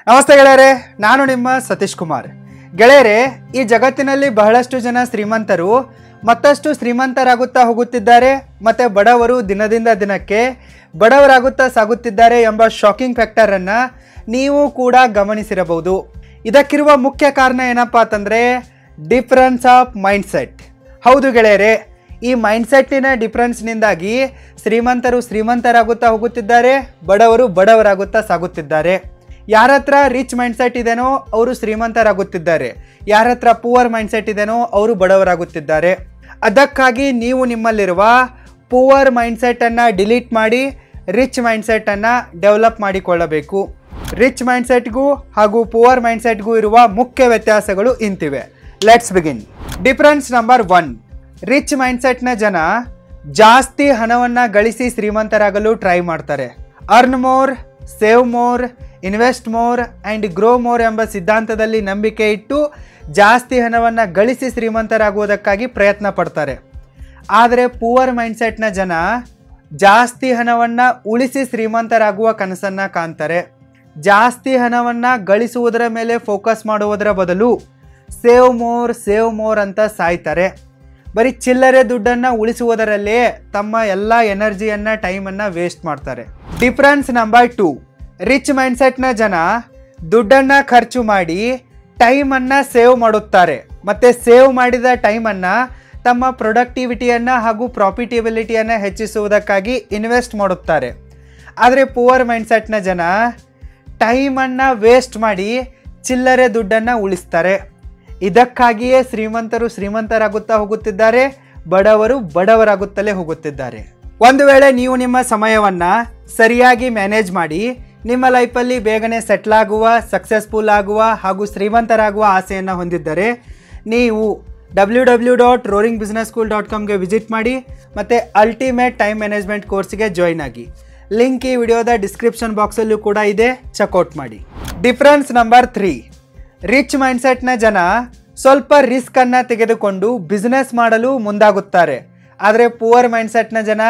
ನಮಸ್ತೆ ಗೆಳೆಯರೆ, ನಾನು ನಿಮ್ಮ ಸತೀಶ್ ಕುಮಾರ್. ಗೆಳೆಯರೆ, ಈ ಜಗತ್ತಿನಲ್ಲಿ ಬಹಳಷ್ಟು ಜನ ಶ್ರೀಮಂತರು ಮತ್ತಷ್ಟು ಶ್ರೀಮಂತರಾಗುತ್ತಾ ಹೋಗುತ್ತಿದ್ದಾರೆ, ಮತ್ತು ಬಡವರು ದಿನದಿಂದ ದಿನಕ್ಕೆ ಬಡವರಾಗುತ್ತಾ ಸಾಗುತ್ತಿದ್ದಾರೆ ಎಂಬ ಶಾಕಿಂಗ್ ಫ್ಯಾಕ್ಟರನ್ನು ನೀವು ಕೂಡ ಗಮನಿಸಿರಬಹುದು. ಇದಕ್ಕಿರುವ ಮುಖ್ಯ ಕಾರಣ ಏನಪ್ಪ ಅಂತಂದರೆ ಡಿಫ್ರೆನ್ಸ್ ಆಫ್ ಮೈಂಡ್ಸೆಟ್. ಹೌದು ಗೆಳೆಯರೆ, ಈ ಮೈಂಡ್ಸೆಟ್ಟಿನ ಡಿಫ್ರೆನ್ಸ್ನಿಂದಾಗಿ ಶ್ರೀಮಂತರು ಶ್ರೀಮಂತರಾಗುತ್ತಾ ಹೋಗುತ್ತಿದ್ದಾರೆ, ಬಡವರು ಬಡವರಾಗುತ್ತಾ ಸಾಗುತ್ತಿದ್ದಾರೆ. ಯಾರ ಹತ್ರ ರಿಚ್ ಮೈಂಡ್ಸೆಟ್ ಇದೆನೋ ಅವರು ಶ್ರೀಮಂತರಾಗುತ್ತಿದ್ದಾರೆ, ಯಾರ ಹತ್ರ ಪೂವರ್ ಮೈಂಡ್ಸೆಟ್ ಇದೆನೋ ಅವರು ಬಡವರಾಗುತ್ತಿದ್ದಾರೆ. ಅದಕ್ಕಾಗಿ ನೀವು ನಿಮ್ಮಲ್ಲಿರುವ ಪೂವರ್ ಮೈಂಡ್ಸೆಟ್ಟನ್ನು ಡಿಲೀಟ್ ಮಾಡಿ ರಿಚ್ ಮೈಂಡ್ಸೆಟ್ಟನ್ನು ಡೆವಲಪ್ ಮಾಡಿಕೊಳ್ಳಬೇಕು. ರಿಚ್ ಮೈಂಡ್ಸೆಟ್ಗೂ ಹಾಗೂ ಪೂವರ್ ಮೈಂಡ್ಸೆಟ್ಗೂ ಇರುವ ಮುಖ್ಯ ವ್ಯತ್ಯಾಸಗಳು ಇಂತಿವೆ. Let's begin. Difference number 1. Rich ಮೈಂಡ್ಸೆಟ್ನ ಜನ ಜಾಸ್ತಿ ಹಣವನ್ನು ಗಳಿಸಿ ಶ್ರೀಮಂತರಾಗಲು ಟ್ರೈ ಮಾಡ್ತಾರೆ. Earn more, save more, invest more and grow more ಎಂಬ ಸಿದ್ಧಾಂತದಲ್ಲಿ ನಂಬಿಕೆ ಇಟ್ಟು ಜಾಸ್ತಿ ಹಣವನ್ನು ಗಳಿಸಿ ಶ್ರೀಮಂತರಾಗುವುದಕ್ಕಾಗಿ ಪ್ರಯತ್ನ ಪಡ್ತಾರೆ. ಆದರೆ ಪೂವರ್ ಮೈಂಡ್ಸೆಟ್ನ ಜನ ಜಾಸ್ತಿ ಹಣವನ್ನು ಉಳಿಸಿ ಶ್ರೀಮಂತರಾಗುವ ಕನಸನ್ನು ಕಾಣ್ತಾರೆ. ಜಾಸ್ತಿ ಹಣವನ್ನು ಗಳಿಸುವುದರ ಮೇಲೆ ಫೋಕಸ್ ಮಾಡುವುದರ ಬದಲು ಸೇವ್ ಮೋರ್ ಅಂತ ಸಾಯ್ತಾರೆ. ಬರೀ ಚಿಲ್ಲರೆ ದುಡ್ಡನ್ನು ಉಳಿಸುವುದರಲ್ಲೇ ತಮ್ಮ ಎಲ್ಲ ಎನರ್ಜಿಯನ್ನು ಟೈಮನ್ನು ವೇಸ್ಟ್ ಮಾಡ್ತಾರೆ. Difference number 2. ರಿಚ್ ಮೈಂಡ್ಸೆಟ್ನ ಜನ ದುಡ್ಡನ್ನು ಖರ್ಚು ಮಾಡಿ ಟೈಮನ್ನು ಸೇವ್ ಮಾಡುತ್ತಾರೆ, ಮತ್ತು ಸೇವ್ ಮಾಡಿದ ಟೈಮನ್ನು ತಮ್ಮ ಪ್ರೊಡಕ್ಟಿವಿಟಿಯನ್ನು ಹಾಗೂ ಪ್ರಾಫಿಟಬಿಲಿಟಿಯನ್ನು ಹೆಚ್ಚಿಸುವುದಕ್ಕಾಗಿ ಇನ್ವೆಸ್ಟ್ ಮಾಡುತ್ತಾರೆ. ಆದರೆ ಪೂವರ್ ಮೈಂಡ್ಸೆಟ್ನ ಜನ ಟೈಮನ್ನು ವೇಸ್ಟ್ ಮಾಡಿ ಚಿಲ್ಲರೆ ದುಡ್ಡನ್ನು ಉಳಿಸ್ತಾರೆ. ಇದಕ್ಕಾಗಿಯೇ ಶ್ರೀಮಂತರು ಶ್ರೀಮಂತರಾಗುತ್ತಾ ಹೋಗುತ್ತಿದ್ದಾರೆ, ಬಡವರು ಬಡವರಾಗುತ್ತಲೇ ಹೋಗುತ್ತಿದ್ದಾರೆ. ಒಂದು ವೇಳೆ ನೀವು ನಿಮ್ಮ ಸಮಯವನ್ನು ಸರಿಯಾಗಿ ಮ್ಯಾನೇಜ್ ಮಾಡಿ ನಿಮ್ಮ ಲೈಫಲ್ಲಿ ಬೇಗನೆ ಸೆಟ್ಲ್ ಆಗುವ, ಸಕ್ಸಸ್ಫುಲ್ ಆಗುವ ಹಾಗೂ ಶ್ರೀಮಂತರಾಗುವ ಆಸೆಯನ್ನು ಹೊಂದಿದ್ದರೆ ನೀವು www.roaringbusinessschool.comಗೆ ವಿಸಿಟ್ ಮಾಡಿ ಮತ್ತು ಅಲ್ಟಿಮೇಟ್ ಟೈಮ್ ಮ್ಯಾನೇಜ್ಮೆಂಟ್ ಕೋರ್ಸ್ಗೆ ಜಾಯ್ನ್ ಆಗಿ. ಲಿಂಕ್ ಈ ವಿಡಿಯೋದ ಡಿಸ್ಕ್ರಿಪ್ಷನ್ ಬಾಕ್ಸಲ್ಲೂ ಕೂಡ ಇದೆ, ಚೆಕ್ಔಟ್ ಮಾಡಿ. Difference number 3. ರಿಚ್ ಮೈಂಡ್ಸೆಟ್ನ ಜನ ಸ್ವಲ್ಪ ರಿಸ್ಕನ್ನು ತೆಗೆದುಕೊಂಡು ಬಿಸ್ನೆಸ್ ಮಾಡಲು ಮುಂದಾಗುತ್ತಾರೆ. ಆದರೆ ಪೂವರ್ ಮೈಂಡ್ಸೆಟ್ನ ಜನ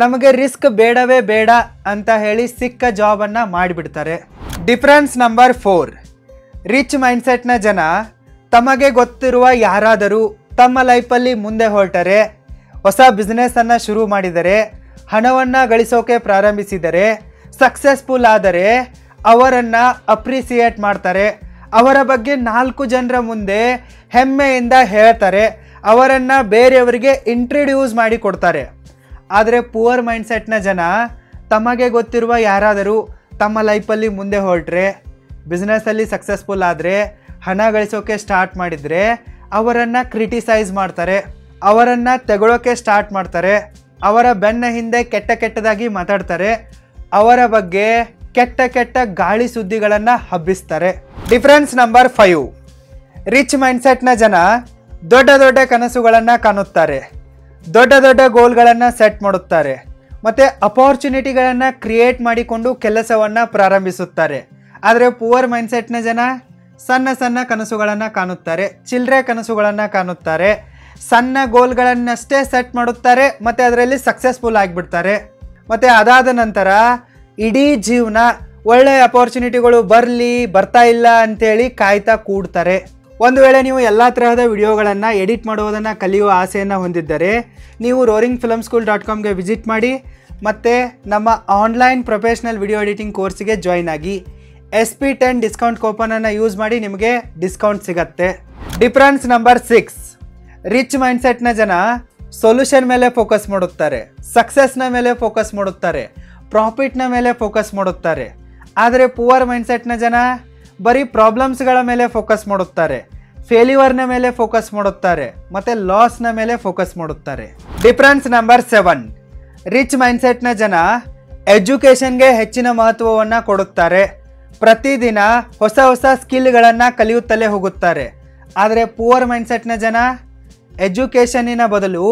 ನಮಗೆ ರಿಸ್ಕ್ ಬೇಡವೇ ಬೇಡ ಅಂತ ಹೇಳಿ ಸಿಕ್ಕ ಜಾಬನ್ನು ಮಾಡಿಬಿಡ್ತಾರೆ. Difference number 4. ರಿಚ್ ಮೈಂಡ್ಸೆಟ್ನ ಜನ ತಮಗೆ ಗೊತ್ತಿರುವ ಯಾರಾದರೂ ತಮ್ಮ ಲೈಫಲ್ಲಿ ಮುಂದೆ ಹೊರಟರೆ, ಹೊಸ ಬಿಸ್ನೆಸ್ಸನ್ನು ಶುರು ಮಾಡಿದರೆ, ಹಣವನ್ನು ಗಳಿಸೋಕೆ ಪ್ರಾರಂಭಿಸಿದರೆ, ಸಕ್ಸಸ್ಫುಲ್ ಆದರೆ ಅವರನ್ನು ಅಪ್ರಿಸಿಯೇಟ್ ಮಾಡ್ತಾರೆ, ಅವರ ಬಗ್ಗೆ 4 ಜನರ ಮುಂದೆ ಹೆಮ್ಮೆಯಿಂದ ಹೇಳ್ತಾರೆ, ಅವರನ್ನು ಬೇರೆಯವರಿಗೆ ಇಂಟ್ರಡ್ಯೂಸ್ ಮಾಡಿ ಕೊಡ್ತಾರೆ. ಆದರೆ ಪೂವರ್ ಮೈಂಡ್ಸೆಟ್ನ ಜನ ತಮಗೆ ಗೊತ್ತಿರುವ ಯಾರಾದರೂ ತಮ್ಮ ಲೈಫಲ್ಲಿ ಮುಂದೆ ಹೊರಟ್ರೆ, ಬಿಸ್ನೆಸ್ಸಲ್ಲಿ ಸಕ್ಸಸ್ಫುಲ್ ಆದರೆ, ಹಣ ಗಳಿಸೋಕೆ ಸ್ಟಾರ್ಟ್ ಮಾಡಿದರೆ ಅವರನ್ನು ಕ್ರಿಟಿಸೈಸ್ ಮಾಡ್ತಾರೆ, ಅವರನ್ನು ತೆಗೊಳ್ಳೋಕೆ ಸ್ಟಾರ್ಟ್ ಮಾಡ್ತಾರೆ, ಅವರ ಬೆನ್ನ ಹಿಂದೆ ಕೆಟ್ಟದಾಗಿ ಮಾತಾಡ್ತಾರೆ, ಅವರ ಬಗ್ಗೆ ಕೆಟ್ಟ ಗಾಳಿ ಸುದ್ದಿಗಳನ್ನು ಹಬ್ಬಿಸ್ತಾರೆ. Difference number 5. ರಿಚ್ ಮೈಂಡ್ಸೆಟ್ನ ಜನ ದೊಡ್ಡ ಕನಸುಗಳನ್ನು ಕಾಣುತ್ತಾರೆ, ದೊಡ್ಡ ಗೋಲ್ಗಳನ್ನು ಸೆಟ್ ಮಾಡುತ್ತಾರೆ, ಮತ್ತು ಅಪಾರ್ಚುನಿಟಿಗಳನ್ನು ಕ್ರಿಯೇಟ್ ಮಾಡಿಕೊಂಡು ಕೆಲಸವನ್ನು ಪ್ರಾರಂಭಿಸುತ್ತಾರೆ. ಆದರೆ ಪೂವರ್ ಮೈಂಡ್ಸೆಟ್ನ ಜನ ಸಣ್ಣ ಕನಸುಗಳನ್ನು ಕಾಣುತ್ತಾರೆ, ಚಿಲ್ಲರೆ ಕನಸುಗಳನ್ನು ಕಾಣುತ್ತಾರೆ, ಸಣ್ಣ ಗೋಲ್ಗಳನ್ನಷ್ಟೇ ಸೆಟ್ ಮಾಡುತ್ತಾರೆ, ಮತ್ತು ಅದರಲ್ಲಿ ಸಕ್ಸಸ್ಫುಲ್ ಆಗಿಬಿಡ್ತಾರೆ. ಮತ್ತು ಅದಾದ ನಂತರ ಇಡೀ ಜೀವನ ಒಳ್ಳೆಯ ಅಪಾರ್ಚುನಿಟಿಗಳು ಬರ್ತಾ ಇಲ್ಲ ಅಂಥೇಳಿ ಕಾಯ್ತಾ ಕೂಡ್ತಾರೆ. ಒಂದು ವೇಳೆ ನೀವು ಎಲ್ಲ ತರಹದ ವಿಡಿಯೋಗಳನ್ನು ಎಡಿಟ್ ಮಾಡುವುದನ್ನು ಕಲಿಯುವ ಆಸೆಯನ್ನು ಹೊಂದಿದ್ದರೆ ನೀವು roaringfilmschool.comಗೆ ವಿಸಿಟ್ ಮಾಡಿ ಮತ್ತು ನಮ್ಮ ಆನ್ಲೈನ್ ಪ್ರೊಫೆಷ್ನಲ್ ವಿಡಿಯೋ ಎಡಿಟಿಂಗ್ ಕೋರ್ಸಿಗೆ ಜಾಯ್ನ್ ಆಗಿ. SP10 ಡಿಸ್ಕೌಂಟ್ ಕೂಪನನ್ನು ಯೂಸ್ ಮಾಡಿ ನಿಮಗೆ ಡಿಸ್ಕೌಂಟ್ ಸಿಗತ್ತೆ. Difference number 6. ರಿಚ್ ಮೈಂಡ್ಸೆಟ್ನ ಜನ ಸೊಲ್ಯೂಷನ್ ಮೇಲೆ ಫೋಕಸ್ ಮಾಡುತ್ತಾರೆ, ಸಕ್ಸಸ್ನ ಮೇಲೆ ಫೋಕಸ್ ಮಾಡುತ್ತಾರೆ, ಪ್ರಾಫಿಟ್ನ ಮೇಲೆ ಫೋಕಸ್ ಮಾಡುತ್ತಾರೆ. ಆದರೆ ಪೂವರ್ ಮೈಂಡ್ಸೆಟ್ನ ಜನ ಬರೀ ಪ್ರಾಬ್ಲಮ್ಸ್ಗಳ ಮೇಲೆ ಫೋಕಸ್ ಮಾಡುತ್ತಾರೆ, ಫೇಲ್ಯೂರ್ನ ಮೇಲೆ ಫೋಕಸ್ ಮಾಡುತ್ತಾರೆ, ಮತ್ತು ಲಾಸ್ನ ಮೇಲೆ ಫೋಕಸ್ ಮಾಡುತ್ತಾರೆ. Difference number 7. ರಿಚ್ ಮೈಂಡ್ಸೆಟ್ನ ಜನ ಎಜುಕೇಷನ್ಗೆ ಹೆಚ್ಚಿನ ಮಹತ್ವವನ್ನು ಕೊಡುತ್ತಾರೆ, ಪ್ರತಿದಿನ ಹೊಸ ಸ್ಕಿಲ್ಗಳನ್ನು ಕಲಿಯುತ್ತಲೇ ಹೋಗುತ್ತಾರೆ. ಆದರೆ ಪೂವರ್ ಮೈಂಡ್ಸೆಟ್ನ ಜನ ಎಜುಕೇಷನ್ನಿನ ಬದಲು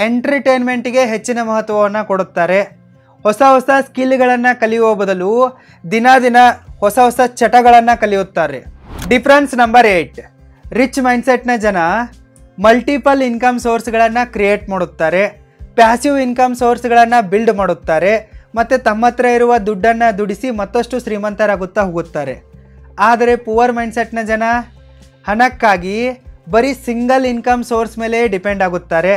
ಎಂಟರ್ಟೈನ್ಮೆಂಟ್ಗೆ ಹೆಚ್ಚಿನ ಮಹತ್ವವನ್ನು ಕೊಡುತ್ತಾರೆ, ಹೊಸ ಸ್ಕಿಲ್ಗಳನ್ನು ಕಲಿಯುವ ಬದಲು ದಿನ ಹೊಸ ಚಟಗಳನ್ನು ಕಲಿಯುತ್ತಾರೆ. Difference number 8. ರಿಚ್ ಮೈಂಡ್ಸೆಟ್ನ ಜನ ಮಲ್ಟಿಪಲ್ ಇನ್ಕಮ್ ಸೋರ್ಸ್ಗಳನ್ನು ಕ್ರಿಯೇಟ್ ಮಾಡುತ್ತಾರೆ, ಪ್ಯಾಸಿವ್ ಇನ್ಕಮ್ ಸೋರ್ಸ್ಗಳನ್ನು ಬಿಲ್ಡ್ ಮಾಡುತ್ತಾರೆ, ಮತ್ತು ತಮ್ಮ ಹತ್ರ ಇರುವ ದುಡ್ಡನ್ನು ದುಡಿಸಿ ಮತ್ತಷ್ಟು ಶ್ರೀಮಂತರಾಗುತ್ತಾ ಹೋಗುತ್ತಾರೆ. ಆದರೆ ಪುವರ್ ಮೈಂಡ್ಸೆಟ್ನ ಜನ ಹಣಕ್ಕಾಗಿ ಬರೀ ಸಿಂಗಲ್ ಇನ್ಕಮ್ ಸೋರ್ಸ್ ಮೇಲೆ ಡಿಪೆಂಡ್ ಆಗುತ್ತಾರೆ,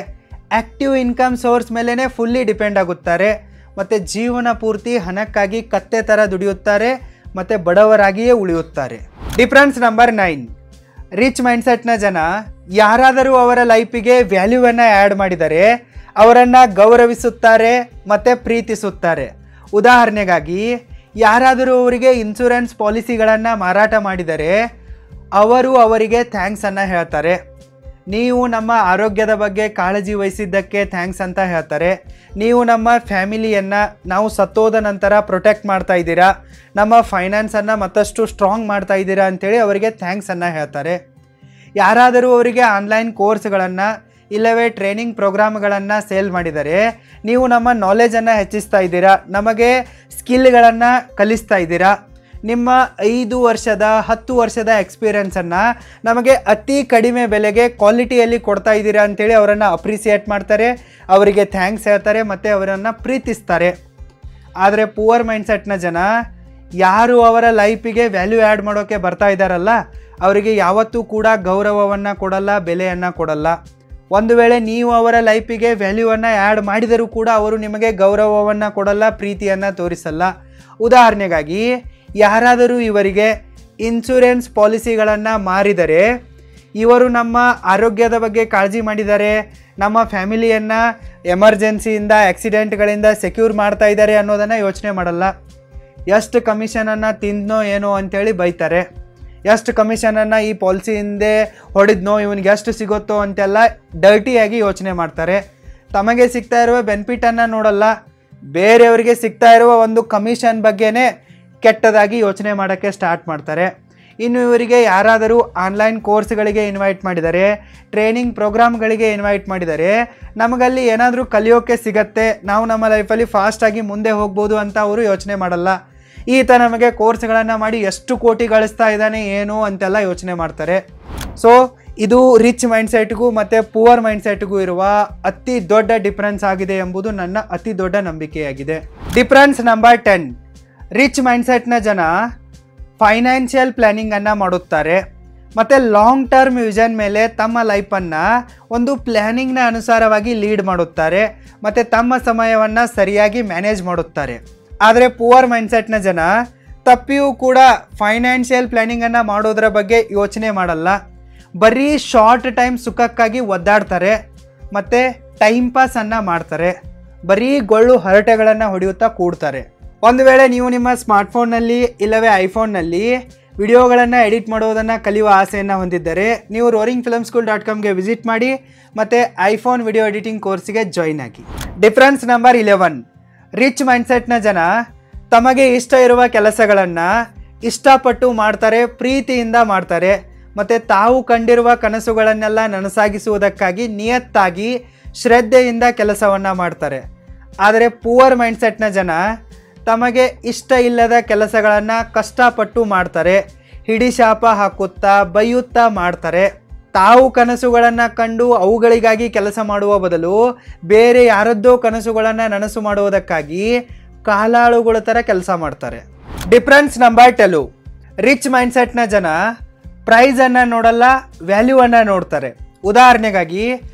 ಆ್ಯಕ್ಟಿವ್ ಇನ್ಕಮ್ ಸೋರ್ಸ್ ಮೇಲೇ ಫುಲ್ಲಿ ಡಿಪೆಂಡ್ ಆಗುತ್ತಾರೆ ಮತ್ತು ಜೀವನ ಪೂರ್ತಿ ಹಣಕ್ಕಾಗಿ ಕತ್ತೆ ಥರ ದುಡಿಯುತ್ತಾರೆ ಮತ್ತು ಬಡವರಾಗಿಯೇ ಉಳಿಯುತ್ತಾರೆ. ಡಿಫ್ರೆನ್ಸ್ ನಂಬರ್ 9, ರಿಚ್ ಮೈಂಡ್ಸೆಟ್ನ ಜನ ಯಾರಾದರೂ ಅವರ ಲೈಫಿಗೆ ವ್ಯಾಲ್ಯೂವನ್ನು ಆ್ಯಡ್ ಮಾಡಿದರೆ ಅವರನ್ನು ಗೌರವಿಸುತ್ತಾರೆ ಮತ್ತು ಪ್ರೀತಿಸುತ್ತಾರೆ. ಉದಾಹರಣೆಗಾಗಿ ಯಾರಾದರೂ ಅವರಿಗೆ ಇನ್ಶೂರೆನ್ಸ್ ಪಾಲಿಸಿಗಳನ್ನು ಮಾರಾಟ ಮಾಡಿದರೆ ಅವರು ಅವರಿಗೆ ಥ್ಯಾಂಕ್ಸನ್ನು ಹೇಳ್ತಾರೆ. ನೀವು ನಮ್ಮ ಆರೋಗ್ಯದ ಬಗ್ಗೆ ಕಾಳಜಿ ವಹಿಸಿದ್ದಕ್ಕೆ ಥ್ಯಾಂಕ್ಸ್ ಅಂತ ಹೇಳ್ತಾರೆ. ನೀವು ನಮ್ಮ ಫ್ಯಾಮಿಲಿಯನ್ನು ನಾವು ಸತ್ತೋದ ನಂತರ ಪ್ರೊಟೆಕ್ಟ್ ಮಾಡ್ತಾ ಇದ್ದೀರಾ, ನಮ್ಮ ಫೈನಾನ್ಸನ್ನು ಮತ್ತಷ್ಟು ಸ್ಟ್ರಾಂಗ್ ಮಾಡ್ತಾ ಇದ್ದೀರಾ ಅಂಥೇಳಿ ಅವರಿಗೆ ಥ್ಯಾಂಕ್ಸನ್ನು ಹೇಳ್ತಾರೆ. ಯಾರಾದರೂ ಅವರಿಗೆ ಆನ್ಲೈನ್ ಕೋರ್ಸ್ಗಳನ್ನು ಇಲ್ಲವೇ ಟ್ರೈನಿಂಗ್ ಪ್ರೋಗ್ರಾಮ್ಗಳನ್ನು ಸೇಲ್ ಮಾಡಿದರೆ ನೀವು ನಮ್ಮ ನಾಲೆಜನ್ನು ಹೆಚ್ಚಿಸ್ತಾ ಇದ್ದೀರಾ, ನಮಗೆ ಸ್ಕಿಲ್ಗಳನ್ನು ಕಲಿಸ್ತಾ ಇದ್ದೀರಾ, ನಿಮ್ಮ 5 ವರ್ಷದ 10 ವರ್ಷದ ಎಕ್ಸ್ಪೀರಿಯನ್ಸನ್ನು ನಮಗೆ ಅತಿ ಕಡಿಮೆ ಬೆಲೆಗೆ ಕ್ವಾಲಿಟಿಯಲ್ಲಿ ಕೊಡ್ತಾ ಇದ್ದೀರಾ ಅಂಥೇಳಿ ಅವರನ್ನು ಅಪ್ರಿಸಿಯೇಟ್ ಮಾಡ್ತಾರೆ, ಅವರಿಗೆ ಥ್ಯಾಂಕ್ಸ್ ಹೇಳ್ತಾರೆ ಮತ್ತು ಅವರನ್ನು ಪ್ರೀತಿಸ್ತಾರೆ. ಆದರೆ ಪುವರ್ ಮೈಂಡ್ಸೆಟ್ನ ಜನ ಯಾರು ಅವರ ಲೈಫಿಗೆ ವ್ಯಾಲ್ಯೂ ಆ್ಯಡ್ ಮಾಡೋಕ್ಕೆ ಬರ್ತಾ ಇದ್ದಾರಲ್ಲ ಅವರಿಗೆ ಯಾವತ್ತೂ ಕೂಡ ಗೌರವವನ್ನು ಕೊಡಲ್ಲ, ಬೆಲೆಯನ್ನು ಕೊಡಲ್ಲ. ಒಂದು ವೇಳೆ ನೀವು ಅವರ ಲೈಫಿಗೆ ವ್ಯಾಲ್ಯೂವನ್ನು ಆ್ಯಡ್ ಮಾಡಿದರೂ ಕೂಡ ಅವರು ನಿಮಗೆ ಗೌರವವನ್ನು ಕೊಡಲ್ಲ, ಪ್ರೀತಿಯನ್ನು ತೋರಿಸಲ್ಲ. ಉದಾಹರಣೆಗಾಗಿ ಯಾರಾದರೂ ಇವರಿಗೆ ಇನ್ಶೂರೆನ್ಸ್ ಪಾಲಿಸಿಗಳನ್ನು ಮಾರಿದರೆ ಇವರು ನಮ್ಮ ಆರೋಗ್ಯದ ಬಗ್ಗೆ ಕಾಳಜಿ ಮಾಡಿದ್ದಾರೆ, ನಮ್ಮ ಫ್ಯಾಮಿಲಿಯನ್ನು ಎಮರ್ಜೆನ್ಸಿಯಿಂದ ಆಕ್ಸಿಡೆಂಟ್ಗಳಿಂದ ಸೆಕ್ಯೂರ್ ಮಾಡ್ತಾ ಇದ್ದಾರೆ ಅನ್ನೋದನ್ನು ಯೋಚನೆ ಮಾಡಲ್ಲ. ಎಷ್ಟು ಕಮಿಷನನ್ನು ತಿಂದನೋ ಏನೋ ಅಂಥೇಳಿ ಬೈತಾರೆ, ಎಷ್ಟು ಕಮಿಷನನ್ನು ಈ ಪಾಲಿಸಿ ಹಿಂದೆ ಹೊಡೆದ್ನೋ ಇವನಿಗೆ ಎಷ್ಟು ಸಿಗುತ್ತೋ ಅಂತೆಲ್ಲ ಡರ್ಟಿಯಾಗಿ ಯೋಚನೆ ಮಾಡ್ತಾರೆ. ತಮಗೆ ಸಿಗ್ತಾ ಇರುವ ಬೆನಿಫಿಟನ್ನು ನೋಡಲ್ಲ, ಬೇರೆಯವರಿಗೆ ಸಿಗ್ತಾ ಇರುವ ಒಂದು ಕಮಿಷನ್ ಬಗ್ಗೆನೇ ಕೆಟ್ಟದಾಗಿ ಯೋಚನೆ ಮಾಡೋಕ್ಕೆ ಸ್ಟಾರ್ಟ್ ಮಾಡ್ತಾರೆ. ಇನ್ನು ಇವರಿಗೆ ಯಾರಾದರೂ ಆನ್ಲೈನ್ ಕೋರ್ಸ್ಗಳಿಗೆ ಇನ್ವೈಟ್ ಮಾಡಿದರೆ, ಟ್ರೈನಿಂಗ್ ಪ್ರೋಗ್ರಾಮ್ಗಳಿಗೆ ಇನ್ವೈಟ್ ಮಾಡಿದರೆ ನಮಗಲ್ಲಿ ಏನಾದರೂ ಕಲಿಯೋಕ್ಕೆ ಸಿಗತ್ತೆ, ನಾವು ನಮ್ಮ ಲೈಫಲ್ಲಿ ಫಾಸ್ಟಾಗಿ ಮುಂದೆ ಹೋಗ್ಬೋದು ಅಂತ ಅವರು ಯೋಚನೆ ಮಾಡಲ್ಲ. ಈತ ನಮಗೆ ಕೋರ್ಸ್ಗಳನ್ನು ಮಾಡಿ ಎಷ್ಟು ಕೋಟಿ ಗಳಿಸ್ತಾ ಇದ್ದಾನೆ ಏನು ಅಂತೆಲ್ಲ ಯೋಚನೆ ಮಾಡ್ತಾರೆ. ಸೊ ಇದು ರಿಚ್ ಮೈಂಡ್ಸೆಟ್ಗೂ ಮತ್ತು ಪುವರ್ ಮೈಂಡ್ಸೆಟ್ಗೂ ಇರುವ ಅತಿ ದೊಡ್ಡ ಡಿಫ್ರೆನ್ಸ್ ಆಗಿದೆ ಎಂಬುದು ನನ್ನ ಅತಿ ದೊಡ್ಡ ನಂಬಿಕೆಯಾಗಿದೆ. ಡಿಫ್ರೆನ್ಸ್ ನಂಬರ್ 10, ರಿಚ್ ಮೈಂಡ್ಸೆಟ್ನ ಜನ ಫೈನಾನ್ಷಿಯಲ್ ಪ್ಲ್ಯಾನಿಂಗನ್ನು ಮಾಡುತ್ತಾರೆ ಮತ್ತು ಲಾಂಗ್ ಟರ್ಮ್ ವಿಷನ್ ಮೇಲೆ ತಮ್ಮ ಲೈಫನ್ನು ಒಂದು ಪ್ಲ್ಯಾನಿಂಗ್ನ ಅನುಸಾರವಾಗಿ ಲೀಡ್ ಮಾಡುತ್ತಾರೆ ಮತ್ತು ತಮ್ಮ ಸಮಯವನ್ನು ಸರಿಯಾಗಿ ಮ್ಯಾನೇಜ್ ಮಾಡುತ್ತಾರೆ. ಆದರೆ ಪುವರ್ ಮೈಂಡ್ಸೆಟ್ನ ಜನ ತಪ್ಪಿಯೂ ಕೂಡ ಫೈನಾನ್ಷಿಯಲ್ ಪ್ಲ್ಯಾನಿಂಗನ್ನು ಮಾಡೋದರ ಬಗ್ಗೆ ಯೋಚನೆ ಮಾಡಲ್ಲ, ಬರೀ ಶಾರ್ಟ್ ಟೈಮ್ ಸುಖಕ್ಕಾಗಿ ಒದ್ದಾಡ್ತಾರೆ ಮತ್ತು ಟೈಮ್ ಪಾಸನ್ನು ಮಾಡ್ತಾರೆ, ಬರೀ ಗೊಳ್ಳು ಹರಟೆಗಳನ್ನು ಹೊಡೆಯುತ್ತಾ ಕೂಡ್ತಾರೆ. ಒಂದು ವೇಳೆ ನೀವು ನಿಮ್ಮ ಸ್ಮಾರ್ಟ್ಫೋನ್ನಲ್ಲಿ ಇಲ್ಲವೇ ಐಫೋನ್ನಲ್ಲಿ ವಿಡಿಯೋಗಳನ್ನು ಎಡಿಟ್ ಮಾಡೋದನ್ನು ಕಲಿಯುವ ಆಸೆಯನ್ನು ಹೊಂದಿದ್ದರೆ ನೀವು roaringfilmschool.comಗೆ ವಿಸಿಟ್ ಮಾಡಿ ಮತ್ತು ಐಫೋನ್ ವಿಡಿಯೋ ಎಡಿಟಿಂಗ್ ಕೋರ್ಸಿಗೆ ಜಾಯಿನ್ ಆಗಿ. ಡಿಫ್ರೆನ್ಸ್ ನಂಬರ್ 11, ರಿಚ್ ಮೈಂಡ್ಸೆಟ್ನ ಜನ ತಮಗೆ ಇಷ್ಟ ಇರುವ ಕೆಲಸಗಳನ್ನು ಇಷ್ಟಪಟ್ಟು ಮಾಡ್ತಾರೆ, ಪ್ರೀತಿಯಿಂದ ಮಾಡ್ತಾರೆ ಮತ್ತು ತಾವು ಕಂಡಿರುವ ಕನಸುಗಳನ್ನೆಲ್ಲ ನನಸಾಗಿಸುವುದಕ್ಕಾಗಿ ನಿಯತ್ತಾಗಿ ಶ್ರದ್ಧೆಯಿಂದ ಕೆಲಸವನ್ನು ಮಾಡ್ತಾರೆ. ಆದರೆ ಪುವರ್ ಮೈಂಡ್ಸೆಟ್ನ ಜನ ತಮಗೆ ಇಷ್ಟ ಇಲ್ಲದ ಕೆಲಸಗಳನ್ನು ಕಷ್ಟಪಟ್ಟು ಮಾಡ್ತಾರೆ, ಹಿಡಿಶಾಪ ಹಾಕುತ್ತಾ ಬೈಯುತ್ತಾ ಮಾಡ್ತಾರೆ. ತಾವು ಕನಸುಗಳನ್ನು ಕಂಡು ಅವುಗಳಿಗಾಗಿ ಕೆಲಸ ಮಾಡುವ ಬದಲು ಬೇರೆ ಯಾರದ್ದೋ ಕನಸುಗಳನ್ನು ನನಸು ಮಾಡುವುದಕ್ಕಾಗಿ ಕಾಲಾಳುಗಳ ಥರ ಕೆಲಸ ಮಾಡ್ತಾರೆ. ಡಿಫ್ರೆನ್ಸ್ ನಂಬರ್ 12, ರಿಚ್ ಮೈಂಡ್ಸೆಟ್ನ ಜನ ಪ್ರೈಸನ್ನು ನೋಡಲ್ಲ, ವ್ಯಾಲ್ಯೂವನ್ನು ನೋಡ್ತಾರೆ. ಉದಾಹರಣೆಗಾಗಿ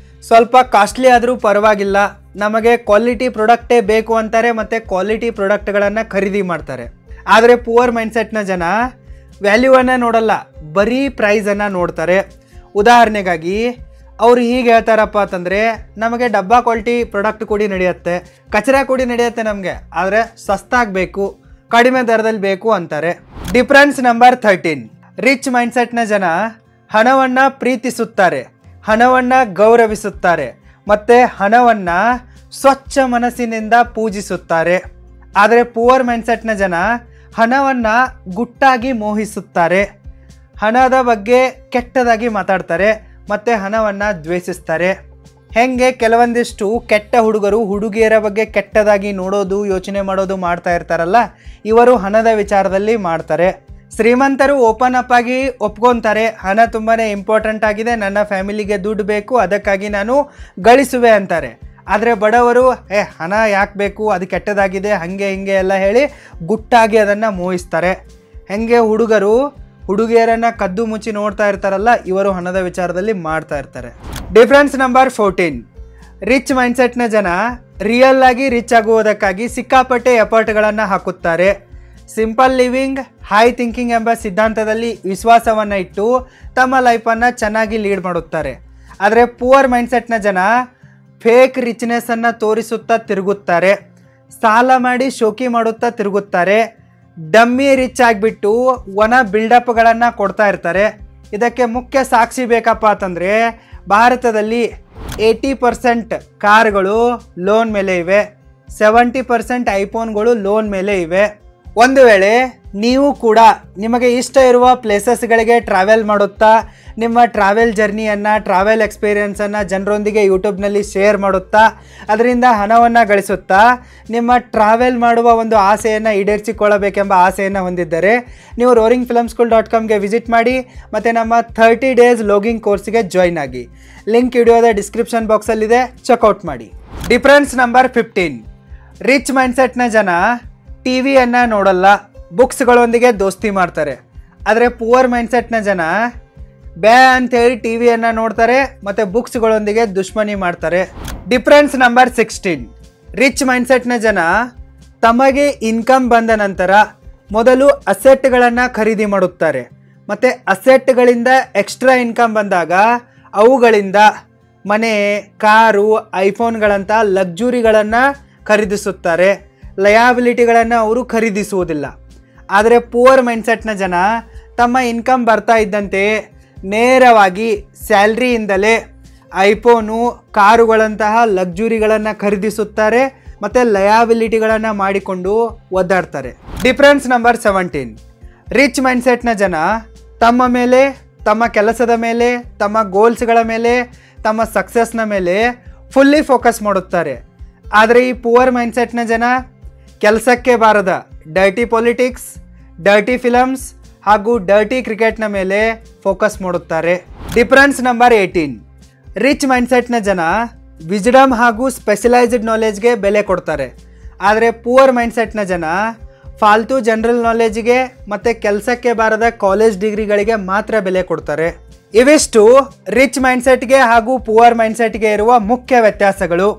ಸ್ವಲ್ಪ ಕಾಸ್ಟ್ಲಿ ಆದರೂ ಪರವಾಗಿಲ್ಲ, ನಮಗೆ ಕ್ವಾಲಿಟಿ ಪ್ರಾಡಕ್ಟೇ ಬೇಕು ಅಂತಾರೆ ಮತ್ತು ಕ್ವಾಲಿಟಿ ಪ್ರಾಡಕ್ಟ್ಗಳನ್ನು ಖರೀದಿ ಮಾಡ್ತಾರೆ. ಆದರೆ ಪುವರ್ ಮೈಂಡ್ಸೆಟ್ನ ಜನ ವ್ಯಾಲ್ಯೂವನ್ನು ನೋಡಲ್ಲ, ಬರೀ ಪ್ರೈಸನ್ನು ನೋಡ್ತಾರೆ. ಉದಾಹರಣೆಗಾಗಿ ಅವರು ಹೀಗೆ ಹೇಳ್ತಾರಪ್ಪ ಅಂತಂದರೆ ನಮಗೆ ಡಬ್ಬಾ ಕ್ವಾಲಿಟಿ ಪ್ರಾಡಕ್ಟ್ ಕೂಡಿ ನಡೆಯುತ್ತೆ, ಕಚರಾ ಕೂಡಿ ನಡೆಯುತ್ತೆ ನಮಗೆ, ಆದರೆ ಸಸ್ತಾಗಬೇಕು, ಕಡಿಮೆ ದರದಲ್ಲಿ ಬೇಕು ಅಂತಾರೆ. ಡಿಫ್ರೆನ್ಸ್ ನಂಬರ್ 13, ರಿಚ್ ಮೈಂಡ್ಸೆಟ್ನ ಜನ ಹಣವನ್ನು ಪ್ರೀತಿಸುತ್ತಾರೆ, ಹಣವನ್ನು ಗೌರವಿಸುತ್ತಾರೆ ಮತ್ತು ಹಣವನ್ನು ಸ್ವಚ್ಛ ಮನಸ್ಸಿನಿಂದ ಪೂಜಿಸುತ್ತಾರೆ. ಆದರೆ ಪುವರ್ ಮೈಂಡ್ಸೆಟ್ನ ಜನ ಹಣವನ್ನು ಗುಟ್ಟಾಗಿ ಮೋಹಿಸುತ್ತಾರೆ, ಹಣದ ಬಗ್ಗೆ ಕೆಟ್ಟದಾಗಿ ಮಾತಾಡ್ತಾರೆ ಮತ್ತು ಹಣವನ್ನು ದ್ವೇಷಿಸ್ತಾರೆ. ಹೆಂಗೆ ಕೆಲವೊಂದಿಷ್ಟು ಕೆಟ್ಟ ಹುಡುಗರು ಹುಡುಗಿಯರ ಬಗ್ಗೆ ಕೆಟ್ಟದಾಗಿ ನೋಡೋದು, ಯೋಚನೆ ಮಾಡೋದು ಮಾಡ್ತಾ ಇರ್ತಾರಲ್ಲ, ಇವರು ಹಣದ ವಿಚಾರದಲ್ಲಿ ಮಾಡ್ತಾರೆ. ಶ್ರೀಮಂತರು ಓಪನ್ ಅಪ್ ಆಗಿ ಒಪ್ಕೊತಾರೆ, ಹಣ ತುಂಬಾ ಇಂಪಾರ್ಟೆಂಟ್ ಆಗಿದೆ, ನನ್ನ ಫ್ಯಾಮಿಲಿಗೆ ದುಡ್ಡು ಬೇಕು, ಅದಕ್ಕಾಗಿ ನಾನು ಗಳಿಸುವೆ ಅಂತಾರೆ. ಆದರೆ ಬಡವರು ಹಣ ಯಾಕೆ ಬೇಕು, ಅದು ಕೆಟ್ಟದಾಗಿದೆ, ಹಾಗೆ ಹಿಂಗೆ ಎಲ್ಲ ಹೇಳಿ ಗುಟ್ಟಾಗಿ ಅದನ್ನು ಮೋಹಿಸ್ತಾರೆ. ಹೆಂಗೆ ಹುಡುಗರು ಹುಡುಗಿಯರನ್ನು ಕದ್ದು ಮುಚ್ಚಿ ನೋಡ್ತಾ ಇರ್ತಾರಲ್ಲ, ಇವರು ಹಣದ ವಿಚಾರದಲ್ಲಿ ಮಾಡ್ತಾ ಇರ್ತಾರೆ. Difference number 14. ರಿಚ್ ಮೈಂಡ್ಸೆಟ್ನ ಜನ ರಿಯಲ್ ಆಗಿ ರಿಚ್ ಆಗುವುದಕ್ಕಾಗಿ ಸಿಕ್ಕಾಪಟ್ಟೆ ಎಫರ್ಟ್ಗಳನ್ನು ಹಾಕುತ್ತಾರೆ. ಸಿಂಪಲ್ ಲಿವಿಂಗ್, ಹೈ ಥಿಂಕಿಂಗ್ ಎಂಬ ಸಿದ್ಧಾಂತದಲ್ಲಿ ವಿಶ್ವಾಸವನ್ನು ಇಟ್ಟು ತಮ್ಮ ಲೈಫನ್ನು ಚೆನ್ನಾಗಿ ಲೀಡ್ ಮಾಡುತ್ತಾರೆ. ಆದರೆ ಪುವರ್ ಮೈಂಡ್ಸೆಟ್ನ ಜನ ಫೇಕ್ ರಿಚ್ನೆಸ್ಸನ್ನು ತೋರಿಸುತ್ತಾ ತಿರುಗುತ್ತಾರೆ, ಸಾಲ ಮಾಡಿ ಶೋಕಿ ಮಾಡುತ್ತಾ ತಿರುಗುತ್ತಾರೆ, ಡಮ್ಮಿ ರಿಚ್ ಆಗಿಬಿಟ್ಟು ಒಣ ಬಿಲ್ಡಪ್ಗಳನ್ನು ಕೊಡ್ತಾ ಇರ್ತಾರೆ. ಇದಕ್ಕೆ ಮುಖ್ಯ ಸಾಕ್ಷಿ ಬೇಕಪ್ಪ ಅಂತಂದರೆ ಭಾರತದಲ್ಲಿ 80% ಕಾರ್ಗಳು ಲೋನ್ ಮೇಲೆ ಇವೆ, 70% ಐಫೋನ್ಗಳು ಲೋನ್ ಮೇಲೆ ಇವೆ. ಒಂದು ವೇಳೆ ನೀವು ಕೂಡ ನಿಮಗೆ ಇಷ್ಟ ಇರುವ ಪ್ಲೇಸಸ್ಗಳಿಗೆ ಟ್ರಾವೆಲ್ ಮಾಡುತ್ತಾ ನಿಮ್ಮ ಟ್ರಾವೆಲ್ ಜರ್ನಿಯನ್ನು, ಟ್ರಾವೆಲ್ ಎಕ್ಸ್ಪೀರಿಯನ್ಸನ್ನು ಜನರೊಂದಿಗೆ ಯೂಟ್ಯೂಬ್ನಲ್ಲಿ ಶೇರ್ ಮಾಡುತ್ತಾ ಅದರಿಂದ ಹಣವನ್ನು ಗಳಿಸುತ್ತಾ ನಿಮ್ಮ ಟ್ರಾವೆಲ್ ಮಾಡುವ ಒಂದು ಆಸೆಯನ್ನು ಈಡೇರಿಸಿಕೊಳ್ಳಬೇಕೆಂಬ ಆಸೆಯನ್ನು ಹೊಂದಿದ್ದರೆ ನೀವು roaringfilmschool.comಗೆ ವಿಸಿಟ್ ಮಾಡಿ ಮತ್ತು ನಮ್ಮ 30 days ಲೋಗಿಂಗ್ ಕೋರ್ಸ್ಗೆ ಜಾಯ್ನ್ ಆಗಿ. ಲಿಂಕ್ ವಿಡಿಯೋದ ಡಿಸ್ಕ್ರಿಪ್ಷನ್ ಬಾಕ್ಸಲ್ಲಿದೆ, ಚೆಕ್ಔಟ್ ಮಾಡಿ. Difference number 15. ರಿಚ್ ಮೈಂಡ್ಸೆಟ್ನ ಜನ ಟಿವಿಯನ್ನು ನೋಡಲ್ಲ, ಬುಕ್ಸ್ಗಳೊಂದಿಗೆ ದೋಸ್ತಿ ಮಾಡ್ತಾರೆ. ಆದರೆ ಪುವರ್ ಮೈಂಡ್ಸೆಟ್ನ ಜನ ಅಂಥೇಳಿ ಟಿವಿಯನ್ನು ನೋಡ್ತಾರೆ ಮತ್ತು ಬುಕ್ಸ್ಗಳೊಂದಿಗೆ ದುಶ್ಮನಿ ಮಾಡ್ತಾರೆ. Difference number 16. ರಿಚ್ ಮೈಂಡ್ಸೆಟ್ನ ಜನ ತಮಗೆ ಇನ್ಕಮ್ ಬಂದ ನಂತರ ಮೊದಲು ಅಸೆಟ್ಗಳನ್ನು ಖರೀದಿ ಮಾಡುತ್ತಾರೆ ಮತ್ತು ಅಸೆಟ್ಗಳಿಂದ ಎಕ್ಸ್ಟ್ರಾ ಇನ್ಕಮ್ ಬಂದಾಗ ಅವುಗಳಿಂದ ಮನೆ, ಕಾರು, ಐಫೋನ್ಗಳಂಥ ಲಕ್ಸುರಿಗಳನ್ನು ಖರೀದಿಸುತ್ತಾರೆ. ಲಯಾಬಿಲಿಟಿಗಳನ್ನು ಅವರು ಖರೀದಿಸುವುದಿಲ್ಲ. ಆದರೆ ಪುವರ್ ಮೈಂಡ್ಸೆಟ್ನ ಜನ ತಮ್ಮ ಇನ್ಕಮ್ ಬರ್ತಾ ಇದ್ದಂತೆ ನೇರವಾಗಿ ಸ್ಯಾಲ್ರಿಯಿಂದಲೇ ಐಫೋನು, ಕಾರುಗಳಂತಹ ಲಕ್ಸುರಿಗಳನ್ನು ಖರೀದಿಸುತ್ತಾರೆ ಮತ್ತು ಲಯಾಬಿಲಿಟಿಗಳನ್ನು ಮಾಡಿಕೊಂಡು ಒದ್ದಾಡ್ತಾರೆ. Difference number 17. ರಿಚ್ ಮೈಂಡ್ಸೆಟ್ನ ಜನ ತಮ್ಮ ಮೇಲೆ, ತಮ್ಮ ಕೆಲಸದ ಮೇಲೆ, ತಮ್ಮ ಗೋಲ್ಸ್ಗಳ ಮೇಲೆ, ತಮ್ಮ ಸಕ್ಸಸ್ನ ಮೇಲೆ ಫುಲ್ಲಿ ಫೋಕಸ್ ಮಾಡುತ್ತಾರೆ. ಆದರೆ ಈ ಪುವರ್ ಮೈಂಡ್ಸೆಟ್ನ ಜನ ಕೆಲಸಕ್ಕೆ ಬಾರದ ಡರ್ಟಿ ಪೊಲಿಟಿಕ್ಸ್, ಡರ್ಟಿ ಫಿಲಮ್ಸ್ ಹಾಗೂ ಡರ್ಟಿ ಕ್ರಿಕೆಟ್ನ ಮೇಲೆ ಫೋಕಸ್ ಮಾಡುತ್ತಾರೆ. Difference number 18. ರಿಚ್ ಮೈಂಡ್ಸೆಟ್ನ ಜನ ವಿಜ್ಡಮ್ ಹಾಗೂ ಸ್ಪೆಷಲೈಸ್ಡ್ ನಾಲೆಜ್ಗೆ ಬೆಲೆ ಕೊಡ್ತಾರೆ. ಆದರೆ ಪುವರ್ ಮೈಂಡ್ಸೆಟ್ನ ಜನ ಫಾಲ್ತು ಜನರಲ್ ನಾಲೆಜ್ಗೆ ಮತ್ತು ಕೆಲಸಕ್ಕೆ ಬಾರದ ಕಾಲೇಜ್ ಡಿಗ್ರಿಗಳಿಗೆ ಮಾತ್ರ ಬೆಲೆ ಕೊಡ್ತಾರೆ. ಇವಿಷ್ಟು ರಿಚ್ ಮೈಂಡ್ಸೆಟ್ಗೆ ಹಾಗೂ ಪುವರ್ ಮೈಂಡ್ಸೆಟ್ಗೆ ಇರುವ ಮುಖ್ಯ ವ್ಯತ್ಯಾಸಗಳು.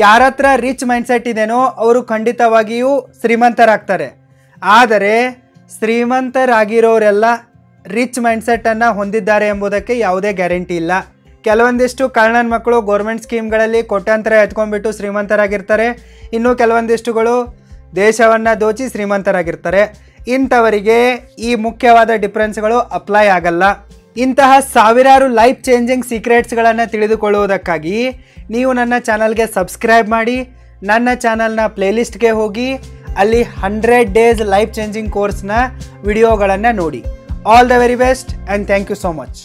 ಯಾರ ಹತ್ರ ರಿಚ್ ಮೈಂಡ್ಸೆಟ್ ಇದೆನೋ ಅವರು ಖಂಡಿತವಾಗಿಯೂ ಶ್ರೀಮಂತರಾಗ್ತಾರೆ. ಆದರೆ ಶ್ರೀಮಂತರಾಗಿರೋರೆಲ್ಲ ರಿಚ್ ಮೈಂಡ್ಸೆಟ್ಟನ್ನು ಹೊಂದಿದ್ದಾರೆ ಎಂಬುದಕ್ಕೆ ಯಾವುದೇ ಗ್ಯಾರಂಟಿ ಇಲ್ಲ. ಕೆಲವೊಂದಿಷ್ಟು ಕಳ್ಳನ ಮಕ್ಕಳು ಗೌರ್ಮೆಂಟ್ ಸ್ಕೀಮ್ಗಳಲ್ಲಿ ಕೋಟ್ಯಾಂತರ ಎತ್ಕೊಂಡ್ಬಿಟ್ಟು ಶ್ರೀಮಂತರಾಗಿರ್ತಾರೆ. ಇನ್ನು ಕೆಲವೊಂದಿಷ್ಟುಗಳು ದೇಶವನ್ನು ದೋಚಿ ಶ್ರೀಮಂತರಾಗಿರ್ತಾರೆ. ಇಂಥವರಿಗೆ ಈ ಮುಖ್ಯವಾದ ಡಿಫ್ರೆನ್ಸ್ಗಳು ಅಪ್ಲೈ ಆಗಲ್ಲ. ಇಂತಹ ಸಾವಿರಾರು ಲೈಫ್ ಚೇಂಜಿಂಗ್ ಸೀಕ್ರೆಟ್ಸ್ಗಳನ್ನು ತಿಳಿದುಕೊಳ್ಳುವುದಕ್ಕಾಗಿ ನೀವು ನನ್ನ ಚಾನಲ್ಗೆ ಸಬ್ಸ್ಕ್ರೈಬ್ ಮಾಡಿ. ನನ್ನ ಚಾನಲ್ನ ಪ್ಲೇಲಿಸ್ಟ್ಗೆ ಹೋಗಿ ಅಲ್ಲಿ 100 days ಲೈಫ್ ಚೇಂಜಿಂಗ್ ಕೋರ್ಸ್ನ ವಿಡಿಯೋಗಳನ್ನು ನೋಡಿ. All the very best and thank you so much.